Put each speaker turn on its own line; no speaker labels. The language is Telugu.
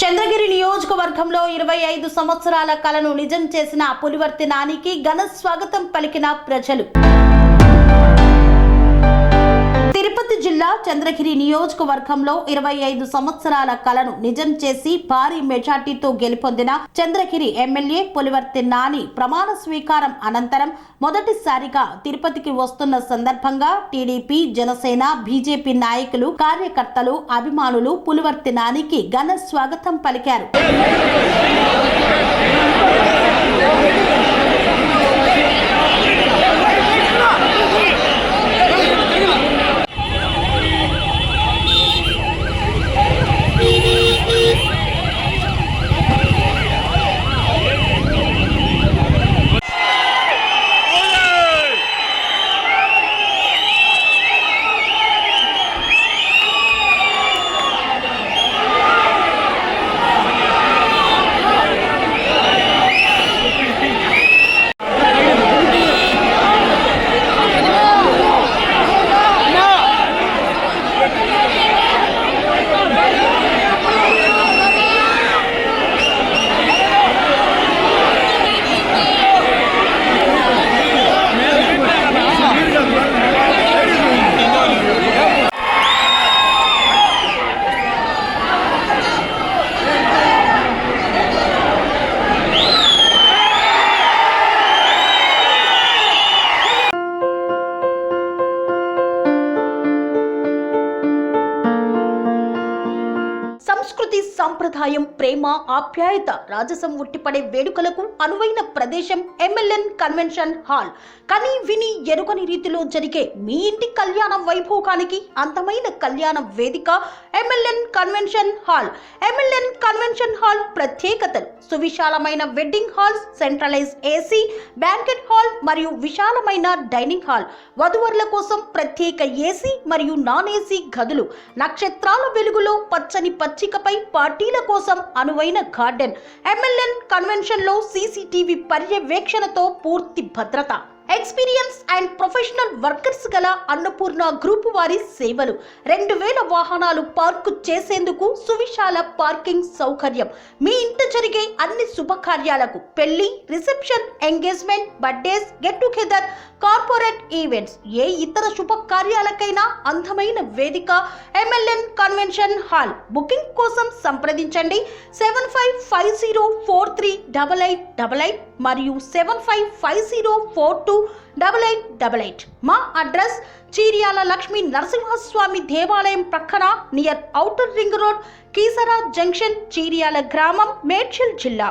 చంద్రగిరి నియోజకవర్గంలో 25 సంవత్సరాల కలను నిజం చేసిన పులివర్తి నానికి ఘన స్వాగతం పలికిన ప్రజలు. తిరుపతి జిల్లా చంద్రగిరి నియోజకవర్గంలో 25 సంవత్సరాల కలను నిజం చేసి భారీ మెజార్టీతో గెలుపొందిన చంద్రగిరి ఎమ్మెల్యే పులివర్తి నాని ప్రమాణ స్వీకారం అనంతరం మొదటిసారిగా తిరుపతికి వస్తున్న సందర్భంగా టీడీపీ, జనసేన, బీజేపీ నాయకులు, కార్యకర్తలు, అభిమానులు పులివర్తి నానికి ఘన స్వాగతం పలికారు. సంస్కృతి, సంప్రదాయం, ప్రేమ, ఆప్యాయత, రాజసం ఉట్టిపడే వేడుకలకు అనువైన ప్రదేశం ఎంఎల్ఎన్ కన్వెన్షన్ హాల్. కని విని ఎరుగని రీతిలో జరిగే మీ ఇంటి కళ్యాణ వైభోగానికి అందమైన కళ్యాణ వేదిక MLN convention hall. MLN convention hall ప్రత్యేకతలు: సువిశాలమైన wedding halls, centralise AC banquet hall మరియు విశాలమైన డైనింగ్ హాల్, వధువరుల కోసం ప్రత్యేక ఏసీ మరియు నాన్ ఏసీ గదులు, నక్షత్రాల వెలుగులో పచ్చని పచ్చికపై పార్టీల కోసం అనువైన గార్డెన్. ఎంఎల్ఎన్ కన్వెన్షన్ లో సీసీటీవీ పర్యవేక్షణతో పూర్తి భద్రత. ఎక్స్పీరియన్స్ అండ్ ప్రొఫెషనల్ వర్కర్స్ గల అన్నపూర్ణ గ్రూప్ వారి సేవలు. 2000 వాహనాలు పార్కు చేసేందుకు సువిశాల పార్కింగ్ సౌకర్యం. మీ ఇంట జరిగే అన్ని శుభకార్యాలకు, పెళ్లి, reception, engagement, birthdays, get together, corporate events, ఏ ఇతర శుభకార్యాలకైనా అందమైన వేదిక ఎంఎల్ఎన్ కన్వెన్షన్ హాల్. బుకింగ్ కోసం సంప్రదించండి 7550438888 మరియు 7550428888. మా అడ్రస్ చీర్యాల లక్ష్మీ నరసింహస్వామి దేవాలయం ప్రక్కన, near outer ring road, Keesara junction, Cheeryal గ్రామం, మేడ్చల్ జిల్లా.